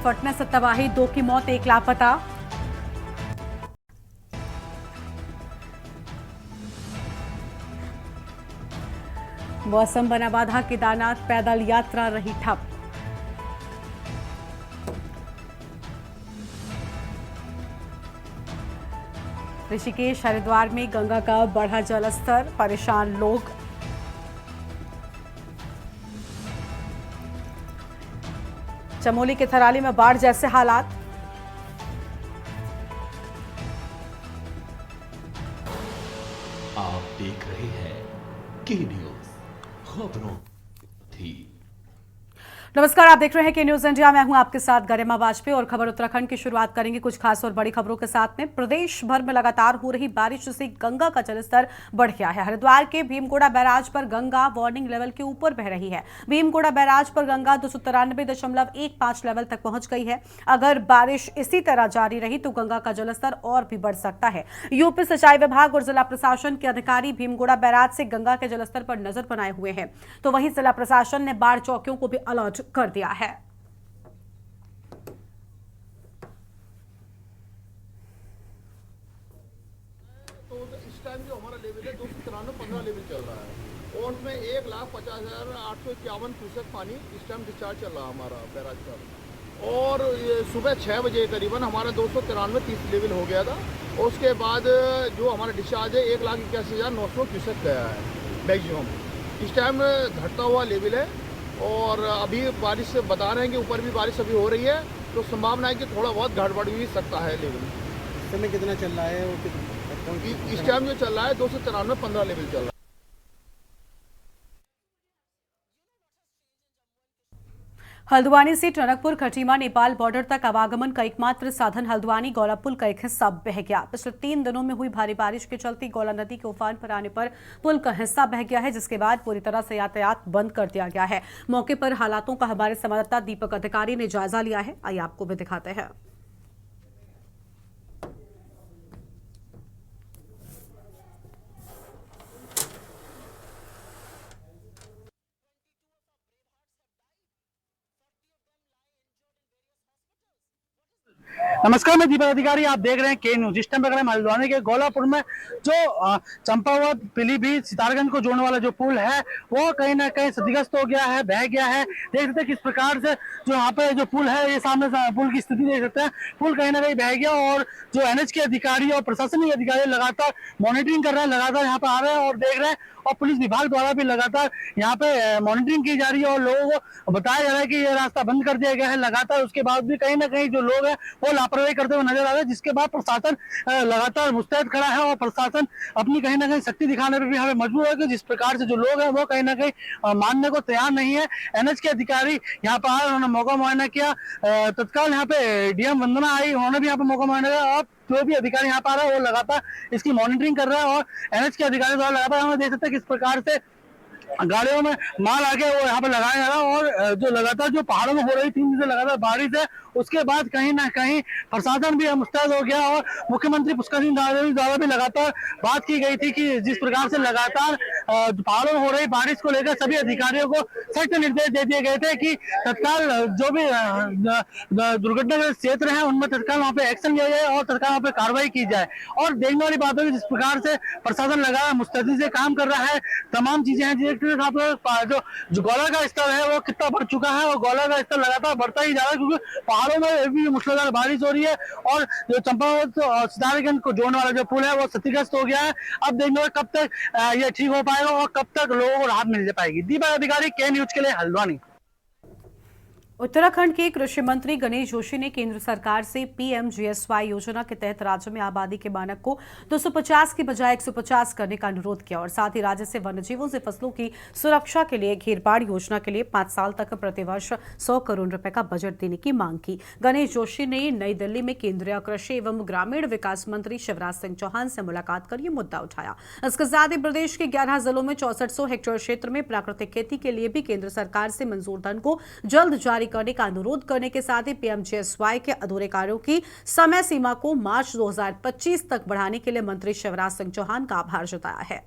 फटने से तबाही, 2 की मौत, 1 लापता। मौसम बना बाधा, केदारनाथ पैदल यात्रा रही ठप। ऋषिकेश हरिद्वार में गंगा का बढ़ा जलस्तर, परेशान लोग। चमोली के थराली में बाढ़ जैसे हालात। आप देख रहे हैं के न्यूज, खबरों थी। नमस्कार, आप देख रहे हैं के न्यूज इंडिया। मैं हूं आपके साथ गरिमा वाजपेयी और खबर उत्तराखंड की शुरुआत करेंगे कुछ खास और बड़ी खबरों के साथ में। प्रदेश भर में लगातार हो रही बारिश से गंगा का जलस्तर बढ़ गया है। हरिद्वार के भीमगोड़ा बैराज पर गंगा वार्निंग लेवल के ऊपर बह रही है। भीमगोड़ा बैराज पर गंगा 293.15 लेवल तक पहुंच गई है। अगर बारिश इसी तरह जारी रही तो गंगा का जलस्तर और भी बढ़ सकता है। यूपी सिंचाई विभाग और जिला प्रशासन के अधिकारी भीमगोड़ा बैराज से गंगा के जलस्तर पर नजर बनाए हुए हैं, तो वहीं जिला प्रशासन ने बाढ़ चौकियों को भी अलर्ट कर दिया है। तो इस टाइम जो हमारा लेवल है 293.15 लेवल चल रहा है और उसमें 1,50,851 क्यूसेक पानी इस टाइम डिस्चार्ज चल रहा है हमारा बैराज पर। और सुबह 6 बजे करीबन हमारा 293.30 लेवल हो गया था और उसके बाद जो हमारा डिस्चार्ज है 1,81,900 क्यूसेक गया है मैक्सिमम। इस टाइम घटता हुआ लेवल है और अभी बारिश से बता रहे हैं कि ऊपर भी बारिश अभी हो रही है, तो संभावना है कि थोड़ा बहुत गड़बड़ भी सकता है लेवल। इस समय कितना चल रहा है और इस टाइम जो चल रहा है 293.15 लेवल चल रहा है। हल्द्वानी से टनकपुर खटीमा नेपाल बॉर्डर तक आवागमन का एकमात्र साधन हल्द्वानी गौला पुल का एक हिस्सा बह गया। पिछले 3 दिनों में हुई भारी बारिश के चलते गौला नदी के उफान पर आने पर पुल का हिस्सा बह गया है, जिसके बाद पूरी तरह से यातायात बंद कर दिया गया है। मौके पर हालातों का हमारे संवाददाता दीपक अधिकारी ने जायजा लिया है। आइए आपको भी दिखाते हैं। नमस्कार, मैं दीपक अधिकारी, आप देख रहे हैं के न्यूज। इस टाइम पर हल्द्वानी के गोलापुर में जो चंपावत पीलीभीत सितारगंज को जोड़ने वाला जो पुल है वो कहीं ना कहीं क्षतिग्रस्त हो गया है, बह गया है। देख सकते हैं किस प्रकार से जो यहाँ पे जो पुल है, ये सामने पुल की स्थिति देख सकते हैं। पुल कहीं ना कहीं बह गया और जो एनएच के अधिकारी और प्रशासनिक अधिकारी लगातार मॉनिटरिंग कर रहे हैं, लगातार यहाँ पे आ रहे हैं और देख रहे हैं। और पुलिस विभाग द्वारा भी लगातार यहाँ पे मॉनिटरिंग की जा रही है और लोगों को बताया जा रहा है कि ये रास्ता बंद कर दिया गया है लगातार। उसके बाद भी कहीं ना कहीं जो लोग हैं वो लापरवाही करते हुए नजर आ रहे हैं, जिसके बाद प्रशासन लगातार मुस्तैद खड़ा है और प्रशासन अपनी कहीं ना कहीं शक्ति दिखाने पर भी हमें मजबूर है कि जिस प्रकार से जो लोग हैं वो कहीं ना कहीं मानने को तैयार नहीं है। एनएच के अधिकारी यहाँ पर आए, उन्होंने मौका मुआयना किया। तत्काल यहाँ पे डीएम वंदना आई, उन्होंने भी यहाँ पे मौका मुआयना किया। और जो भी अधिकारी यहाँ पर आ रहा है वो लगातार इसकी मॉनिटरिंग कर रहा है और एनएच के अधिकारी द्वारा लगातार हमें देख सकते हैं किस प्रकार से गाड़ियों में माल आके वो यहाँ पे लगाया जा रहा है। और जो लगातार जो पहाड़ों में हो रही 3 दिन से लगातार बारिश है, उसके बाद कहीं ना कहीं प्रशासन भी मुस्तैद हो गया और मुख्यमंत्री पुष्कर सिंह धामी द्वारा भी लगातार बात की गई थी कि जिस प्रकार से लगातार पहाड़ों में हो रही बारिश को लेकर सभी अधिकारियों को सख्त निर्देश दे दिए गए थे कि तत्काल जो भी दुर्घटनाग्रस्त क्षेत्र है उनमें तत्काल वहाँ पे एक्शन लिया जाए और तत्काल वहाँ पे कार्रवाई की जाए। और देखने वाली बात है जिस प्रकार से प्रशासन लगा मुस्तैदी से काम कर रहा है, तमाम चीजें हैं। जो गौला का स्तर है वो कितना बढ़ चुका है और गौला का स्तर लगातार बढ़ता ही जा रहा है, क्योंकि पहाड़ों में भी मूसलाधार बारिश हो रही है और जो चंपावत और सितारगंज को जोड़ने वाला जो पुल है वो क्षतिग्रस्त हो गया है। अब देखना कब तक ये ठीक हो पाएगा और कब तक लोगों को राहत मिल पाएगी। दीपक अधिकारी, के न्यूज के लिए हल्द्वानी। उत्तराखंड के कृषि मंत्री गणेश जोशी ने केंद्र सरकार से पीएमजीएसवाई योजना के तहत राज्य में आबादी के मानक को 250 की बजाय 150 करने का अनुरोध किया और साथ ही राज्य से वन्यजीवों से फसलों की सुरक्षा के लिए घेरबाड़ योजना के लिए 5 साल तक प्रतिवर्ष 100 करोड़ रुपए का बजट देने की मांग की। गणेश जोशी ने नई दिल्ली में केंद्रीय कृषि एवं ग्रामीण विकास मंत्री शिवराज सिंह चौहान से मुलाकात कर यह मुद्दा उठाया। इसके साथ ही प्रदेश के 11 जिलों में 6400 हेक्टेयर क्षेत्र में प्राकृतिक खेती के लिए भी केंद्र सरकार से मंजूर धन को जल्द जारी करने का अनुरोध करने के साथ ही पीएमजीएसवाई के अधूरे कार्यों की समय सीमा को मार्च 2025 तक बढ़ाने के लिए मंत्री शिवराज सिंह चौहान का आभार जताया है।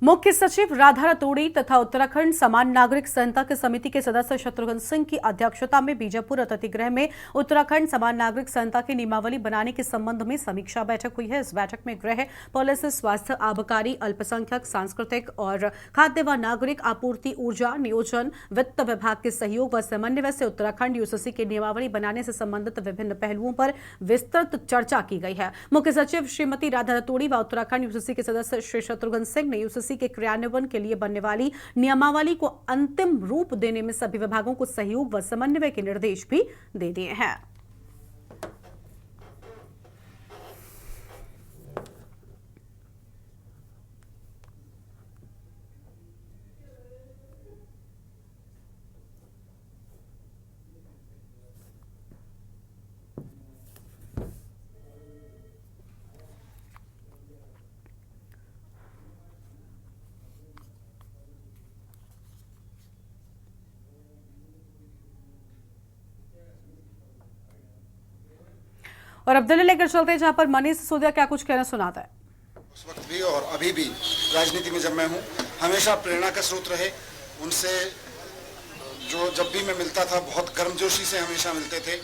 मुख्य सचिव राधा रतोड़ी तथा उत्तराखंड समान नागरिक संहिता की समिति के सदस्य शत्रुघ्न सिंह की अध्यक्षता में बीजापुर अतिथि गृह में उत्तराखंड समान नागरिक संहिता की नियमावली बनाने के संबंध में समीक्षा बैठक हुई है। इस बैठक में गृह, पुलिस, स्वास्थ्य, आबकारी, अल्पसंख्यक, सांस्कृतिक और खाद्य व नागरिक आपूर्ति, ऊर्जा, नियोजन, वित्त विभाग के सहयोग व समन्वय से उत्तराखंड यूसीसी की नियमावली बनाने से संबंधित विभिन्न पहलुओं पर विस्तृत चर्चा की गई है। मुख्य सचिव श्रीमती राधा रतोड़ी व उत्तराखंड यूसीसी के सदस्य श्री शत्रुघ्न सिंह ने यूसीसी के क्रियान्वयन के लिए बनने वाली नियमावली को अंतिम रूप देने में सभी विभागों को सहयोग व समन्वय के निर्देश भी दे दिए हैं। और अब दिल्ली लेकर चलते हैं, जहां पर मनीष सिसोदिया क्या कुछ कहना सुनाता है। उस वक्त भी और अभी भी राजनीति में जब मैं हूँ, हमेशा प्रेरणा का स्रोत रहे। उनसे जो जब भी मैं मिलता था बहुत गर्मजोशी से हमेशा मिलते थे।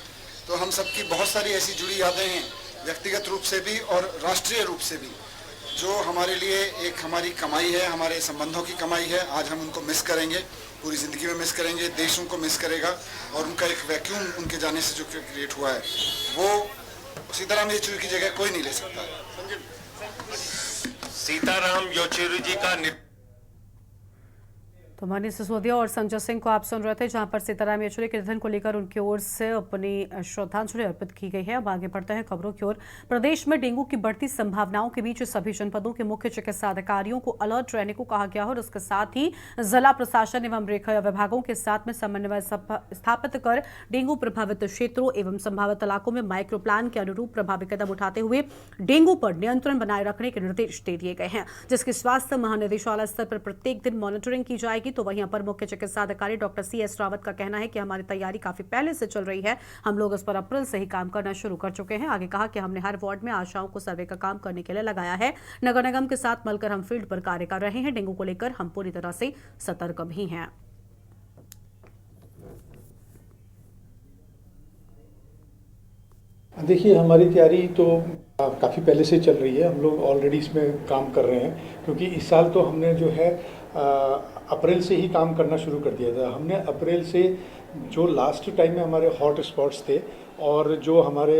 तो हम सबकी बहुत सारी ऐसी जुड़ी यादें हैं, व्यक्तिगत रूप से भी और राष्ट्रीय रूप से भी, जो हमारे लिए एक हमारी कमाई है, हमारे संबंधों की कमाई है। आज हम उनको मिस करेंगे, पूरी ज़िंदगी में मिस करेंगे, देश उनको मिस करेगा। और उनका एक वैक्यूम उनके जाने से जो क्रिएट हुआ है, वो उसी तरह में येचुरी की जगह कोई नहीं ले सकता। सीताराम येचुरी जी का तो मनीष सिसोदिया और संजय सिंह को आप सुन रहे थे, जहां पर सीताराम येचुरी के निधन को लेकर उनकी ओर से अपनी श्रद्धांजलि अर्पित की गई है। अब आगे बढ़ते हैं खबरों की ओर। प्रदेश में डेंगू की बढ़ती संभावनाओं के बीच सभी जनपदों के मुख्य चिकित्सा अधिकारियों को अलर्ट रहने को कहा गया है और इसके साथ ही जिला प्रशासन एवं रेखा विभागों के साथ में समन्वय स्थापित कर डेंगू प्रभावित क्षेत्रों एवं संभावित इलाकों में माइक्रो प्लान के अनुरूप प्रभावी कदम उठाते हुए डेंगू पर नियंत्रण बनाए रखने के निर्देश दे दिए गए हैं, जिसकी स्वास्थ्य महानिदेशालय स्तर पर प्रत्येक दिन मॉनिटरिंग की जाएगी। तो वहीं पर मुख्य चिकित्सा अधिकारी डॉक्टर CS रावत का कहना है कि हमारी तैयारी काफी पहले से चल रही है। हम लोग इस पर अप्रैल से ही काम करना शुरू कर चुके हैं। आगे कहा कि हमने हर वार्ड में आशाओं को सर्वे का काम करने के लिए लगाया है। नगर निगम के साथ मिलकर हम फील्ड पर कार्य कर रहे हैं। डेंगू को लेकर हम पूरी तरह से सतर्क भी हैं। देखिए, हमारी तैयारी तो काफ़ी पहले से चल रही है। हम लोग ऑलरेडी इसमें काम कर रहे हैं, क्योंकि इस साल तो हमने जो है अप्रैल से ही काम करना शुरू कर दिया था। हमने अप्रैल से जो लास्ट टाइम में हमारे हॉट स्पॉट्स थे और जो हमारे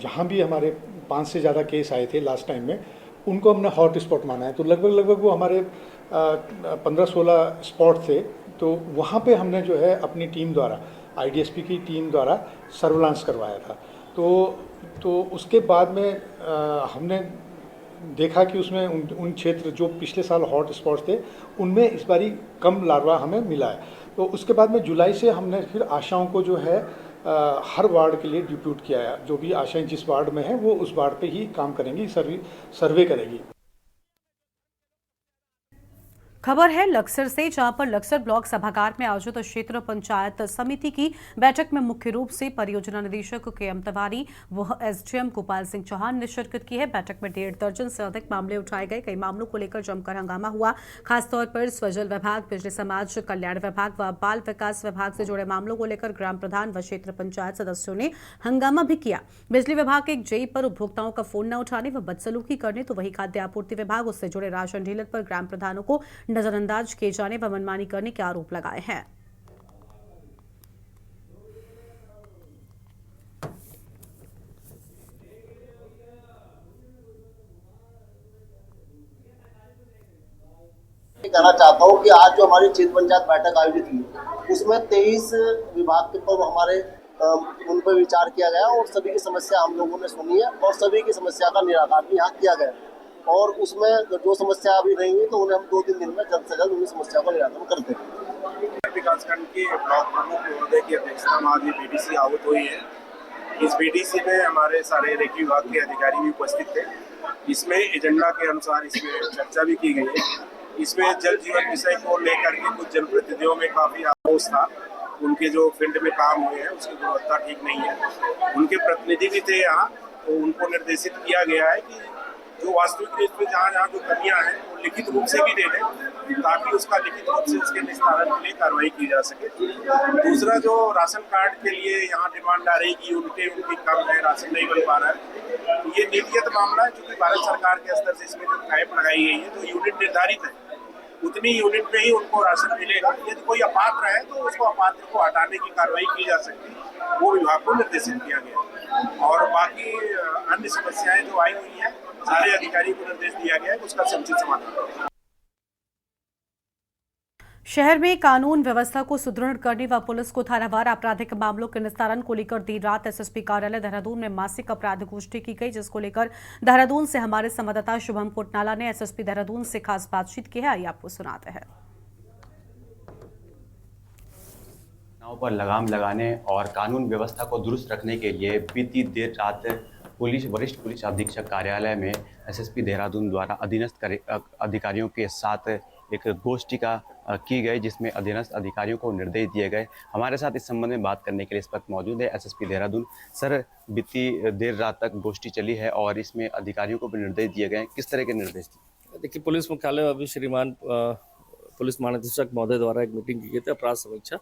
जहाँ भी हमारे 5 से ज़्यादा केस आए थे लास्ट टाइम में, उनको हमने हॉट स्पॉट माना है। तो लगभग वो हमारे 15-16 स्पॉट थे। तो वहाँ पे हमने जो है अपनी टीम द्वारा, IDSP की टीम द्वारा सर्विलांस करवाया था। तो उसके बाद में हमने देखा कि उसमें उन क्षेत्र जो पिछले साल हॉट स्पॉट थे, उनमें इस बारी कम लार्वा हमें मिला है। तो उसके बाद में जुलाई से हमने फिर आशाओं को जो है हर वार्ड के लिए डिप्यूट किया है। जो भी आशाएं जिस वार्ड में हैं वो उस वार्ड पे ही काम करेंगी, सर्वे करेगी। खबर है लक्सर से, जहां पर लक्सर ब्लॉक सभागार में आयोजित क्षेत्र पंचायत समिति की बैठक में मुख्य रूप से परियोजना निदेशक KM तिवारी व SDM गोपाल सिंह चौहान ने शिरकत की है। बैठक में 1.5 दर्जन से अधिक मामले उठाए गए। कई मामलों को लेकर जमकर हंगामा हुआ। खासतौर पर स्वजल विभाग, बिजली समाज कल्याण विभाग व बाल विकास विभाग से जुड़े मामलों को लेकर ग्राम प्रधान व क्षेत्र पंचायत सदस्यों ने हंगामा भी किया। बिजली विभाग के एक JE पर उपभोक्ताओं का फोन न उठाने व बदसलूकी करने, तो वही खाद्य आपूर्ति विभाग उससे जुड़े राशन डीलर पर ग्राम प्रधानों को नजरअंदाज किए जाने व मनमानी करने के आरोप लगाए हैं। कहना चाहता हूँ कि आज जो हमारी क्षेत्र पंचायत बैठक आयोजित हुई, उसमें 23 विभाग के ऊपर हमारे उन पर विचार किया गया और सभी की समस्या हम लोगों ने सुनी है और सभी की समस्या का निराकरण भी यहाँ किया गया। और उसमें जो समस्या अभी रहेंगी तो उन्हें हम 2-3 दिन में जल्द से जल्द उन्हीं समस्या का निराकरण कर देंगे। विकासखंड के ब्लॉक प्रमुख महोदय की अध्यक्षता में आज BDC आहूत हुई है। इस BDC में हमारे सारे रेखा विभाग के अधिकारी भी उपस्थित थे। इसमें एजेंडा के अनुसार इसमें चर्चा भी की गई है। इसमें जल जीवन विषय को लेकर के कुछ जनप्रतिनिधियों में काफी आक्रोश था। उनके जो फील्ड में काम हुए हैं उसकी गुणवत्ता ठीक नहीं है। उनके प्रतिनिधि भी थे यहाँ, तो उनको निर्देशित किया गया है कि जो वास्तविक रूप में जहाँ जहाँ जो कमियां हैं वो लिखित रूप से भी दे दें, ताकि उसका लिखित रूप से उसके निस्तारण के लिए कार्रवाई की जा सके। दूसरा, जो राशन कार्ड के लिए यहाँ डिमांड आ रही कि उनकी कम है, राशन नहीं बन पा रहा है, ये नीतिगत मामला है। क्योंकि भारत सरकार के स्तर से इसमें जो कैप लगाई गई है, तो यूनिट निर्धारित है, उतनी यूनिट में ही उनको राशन मिलेगा। यदि कोई अपात्र है तो उसको अपात्र को हटाने की कार्रवाई की जा सकती है, वो विभाग को निर्देशित किया गया। और बाकी अन्य समस्याएं जो आई हुई हैं, सारे अधिकारी को निर्देश दिया गया है कि उसका समुचित समाधान करें। शहर में कानून व्यवस्था को सुदृढ़ करने व पुलिस को थानावार आपराधिक मामलों के निस्तारण को लेकर देर रात एसएसपी कार्यालय देहरादून में मासिक अपराध गोष्ठी की गई, जिसको लेकर देहरादून से हमारे संवाददाता शुभम कोटनाला ने एसएसपी देहरादून से खास बातचीत की है। आइए आपको सुनाते हैं। पर लगाम लगाने और कानून व्यवस्था को दुरुस्त रखने के लिए बीती देर रात वरिष्ठ पुलिस अधीक्षक कार्यालय में एसएसपी देहरादून द्वारा अधीनस्थ अधिकारियों के साथ एक गोष्ठी की गई, जिसमें अधीनस्थ अधिकारियों को निर्देश दिए गए। हमारे साथ इस संबंध में बात करने के लिए इस वक्त मौजूद है एसएसपी देहरादून। सर, बीती देर रात तक गोष्ठी चली है और इसमें अधिकारियों को भी निर्देश दिए गए, किस तरह के निर्देश दिए? देखिए, पुलिस मुख्यालय में अभी श्रीमान पुलिस महानिदेशक महोदय द्वारा एक मीटिंग की गई थी, अपराध समीक्षा,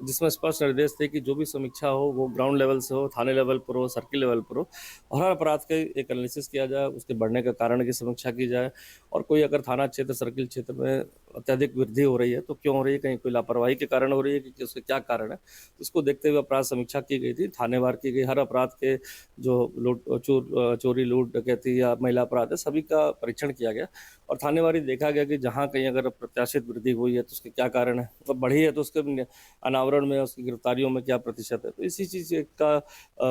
जिसमें स्पष्ट निर्देश थे कि जो भी समीक्षा हो वो ग्राउंड लेवल से हो, थाने लेवल पर हो, सर्किल लेवल पर हो, और हर अपराध के एक एनालिसिस किया जाए, उसके बढ़ने का कारण की समीक्षा की जाए, और कोई अगर थाना क्षेत्र सर्किल क्षेत्र में अत्यधिक वृद्धि हो रही है तो क्यों हो रही है, कहीं कोई लापरवाही के कारण हो रही है कि उसके क्या कारण है, तो इसको देखते हुए अपराध समीक्षा की गई थी, थानेवार की गई। हर अपराध के जो चोरी, लूट, डकैती या महिला अपराध है, सभी का परीक्षण किया गया और थानेवारी देखा गया कि जहाँ कहीं अगर प्रत्याशित वृद्धि हुई है तो उसके क्या कारण है, तो बढ़ी है तो उसके अनावरण में, उसकी गिरफ्तारियों में क्या प्रतिशत है, तो इसी चीज़ का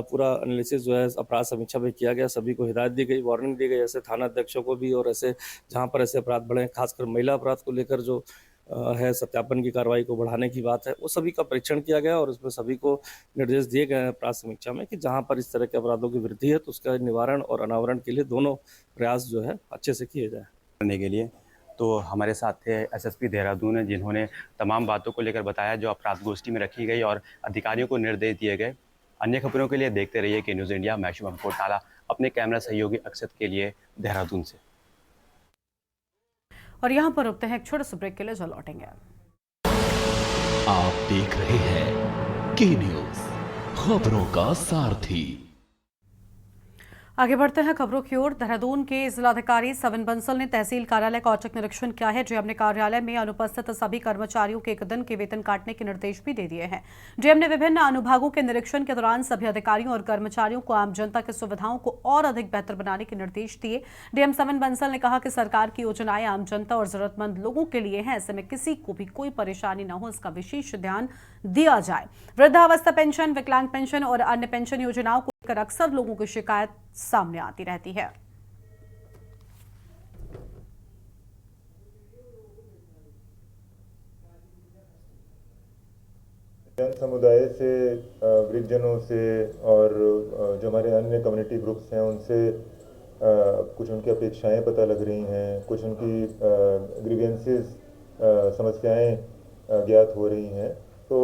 पूरा एनालिसिस जो है अपराध समीक्षा में किया गया। सभी को हिदायत दी गई, वार्निंग दी गई, ऐसे थाना अध्यक्षों को भी, और ऐसे जहाँ पर ऐसे अपराध बढ़े, खासकर महिला अपराध को लेकर जो है सत्यापन की कार्रवाई को बढ़ाने की बात है, वो सभी का परीक्षण किया गया और उसमें सभी को निर्देश दिए गए हैं अपराध समीक्षा में कि जहाँ पर इस तरह के अपराधों की वृद्धि है तो उसका निवारण और अनावरण के लिए दोनों प्रयास जो है अच्छे से किए जाए। करने के लिए तो हमारे साथ थे एसएसपी देहरादून, जिन्होंने तमाम बातों को लेकर बताया जो अपराध गोष्ठी में रखी गई और अधिकारियों को निर्देश दिए गए। अन्य खबरों के लिए देखते रहिए कि न्यूज़ इंडिया। मैं शुभम कोटनाला अपने कैमरा सहयोगी अक्षत के लिए देहरादून से। और यहाँ पर रुकते हैं एक छोटे से ब्रेक के लिए, जो लौटेंगे। आप देख रहे हैं के न्यूज़, खबरों का सारथी। आगे बढ़ते हैं खबरों की ओर। देहरादून के जिलाधिकारी सविन बंसल ने तहसील कार्यालय का औचक निरीक्षण किया है। डीएम ने कार्यालय में अनुपस्थित सभी कर्मचारियों के 1 दिन के वेतन काटने के निर्देश भी दे दिए हैं। डीएम ने विभिन्न अनुभागों के निरीक्षण के दौरान सभी अधिकारियों और कर्मचारियों को आम जनता की सुविधाओं को और अधिक बेहतर बनाने के निर्देश दिए। डीएम सविन बंसल ने कहा कि सरकार की योजनाएं आम जनता और जरूरतमंद लोगों के लिए हैं, ऐसे में किसी को भी कोई परेशानी न हो, इसका विशेष ध्यान दिया जाए। वृद्धावस्था पेंशन, विकलांग पेंशन और अन्य पेंशन योजनाओं को लेकर अक्सर लोगों की शिकायत सामने आती रहती है। जन समुदाय से, वृद्धजनों से और जो हमारे अन्य कम्युनिटी ग्रुप्स हैं उनसे कुछ उनकी अपेक्षाएं पता लग रही हैं, कुछ उनकी ग्रीवेंसेस, समस्याएं ज्ञात हो रही हैं। तो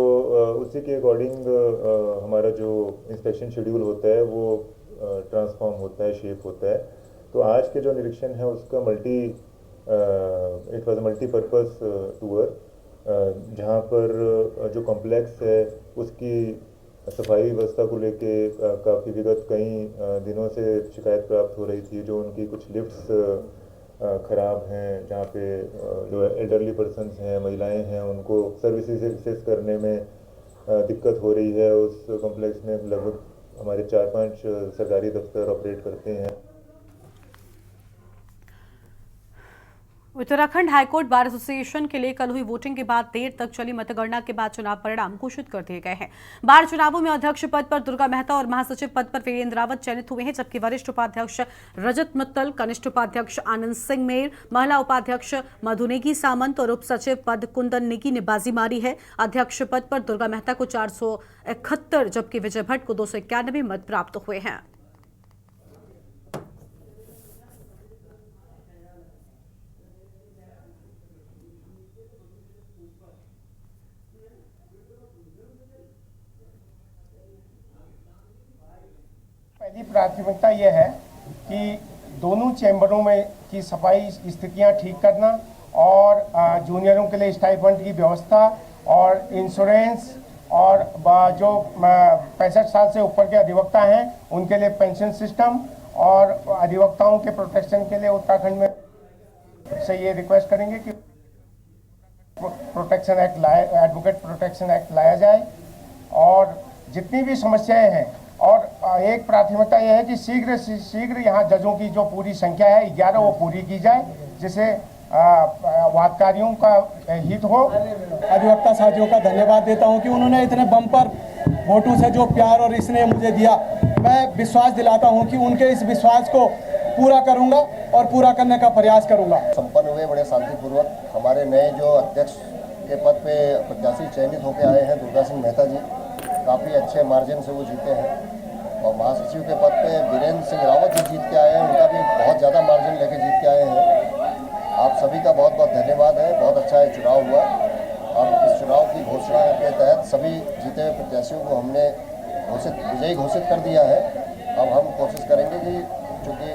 उसी के अकॉर्डिंग हमारा जो इंस्पेक्शन शेड्यूल होता है वो ट्रांसफॉर्म होता है, शेप होता है। तो आज के जो निरीक्षण है उसका इट वाज मल्टीपर्पस टूर, जहाँ पर जो कॉम्प्लेक्स है उसकी सफाई व्यवस्था को लेके काफ़ी विगत कई दिनों से शिकायत प्राप्त हो रही थी। जो उनकी कुछ लिफ्ट्स ख़राब हैं, जहाँ पे जो एल्डरली पर्सन्स हैं, महिलाएं हैं, उनको सर्विसेज एक्सेस करने में दिक्कत हो रही है। उस कॉम्प्लेक्स में लगभग हमारे 4-5 सरकारी दफ्तर ऑपरेट करते हैं। उत्तराखंड हाईकोर्ट बार एसोसिएशन के लिए कल हुई वोटिंग के बाद देर तक चली मतगणना के बाद चुनाव परिणाम घोषित कर दिए गए हैं। बार चुनावों में अध्यक्ष पद पर दुर्गा मेहता और महासचिव पद पर वीरेंद्र रावत चयनित हुए हैं, जबकि वरिष्ठ उपाध्यक्ष रजत मित्तल, कनिष्ठ उपाध्यक्श आनंद सिंह मेर, महिला उपाध्यक्ष मधुनेगी सामंत और उप सचिव पद कुंदन नेगी ने बाजी मारी है। अध्यक्ष पद पर दुर्गा मेहता को 471, जबकि विजय भट्ट को 291 मत प्राप्त हुए हैं। पहली प्राथमिकता यह है कि दोनों चैम्बरों में की सफाई स्थितियां ठीक करना और जूनियरों के लिए स्टाइपेंड की व्यवस्था और इंश्योरेंस और जो 65 साल से ऊपर के अधिवक्ता हैं उनके लिए पेंशन सिस्टम और अधिवक्ताओं के प्रोटेक्शन के लिए उत्तराखंड में से ये रिक्वेस्ट करेंगे कि protection act advocate protection act लाया जाए और जितनी भी समस्याएं हैं और एक प्राथमिकता यह है कि शीघ्र यहाँ जजों की जो पूरी संख्या है 11 वो पूरी की जाए जिससे वादकारियों का हित हो। अधिवक्ता साथियों का धन्यवाद देता हूं कि उन्होंने इतने बम्पर वोटों से जो प्यार और स्नेह मुझे दिया, मैं विश्वास दिलाता हूं कि उनके इस विश्वास को पूरा करूंगा और पूरा करने का प्रयास करूंगा। संपन्न हुए बड़े शांतिपूर्वक। हमारे नए जो अध्यक्ष के पद पे प्रत्याशी चयनित होकर आए हैं दुर्गा सिंह मेहता जी, काफ़ी अच्छे मार्जिन से वो जीते हैं और महासचिव के पद पे वीरेंद्र सिंह रावत जी जीत के आए हैं, उनका भी बहुत ज़्यादा मार्जिन लेके जीत के आए हैं। आप सभी का बहुत बहुत धन्यवाद है। बहुत अच्छा ये चुनाव हुआ और इस चुनाव की घोषणा के तहत सभी जीते हुए प्रत्याशियों को हमने विजयी घोषित कर दिया है। अब हम कोशिश करेंगे कि चूँकि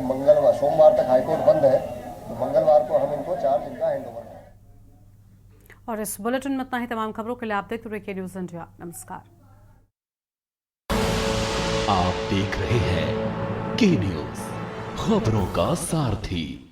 सोमवार तक हाईकोर्ट बंद है तो मंगलवार को हम इनको 4 दिन का हैंड ओवर करें। और इस बुलेटिन में इतना ही। तमाम खबरों के लिए आप देखते रहिए न्यूज़ इंडिया। नमस्कार। आप देख रहे हैं के न्यूज़, खबरों का सारथी।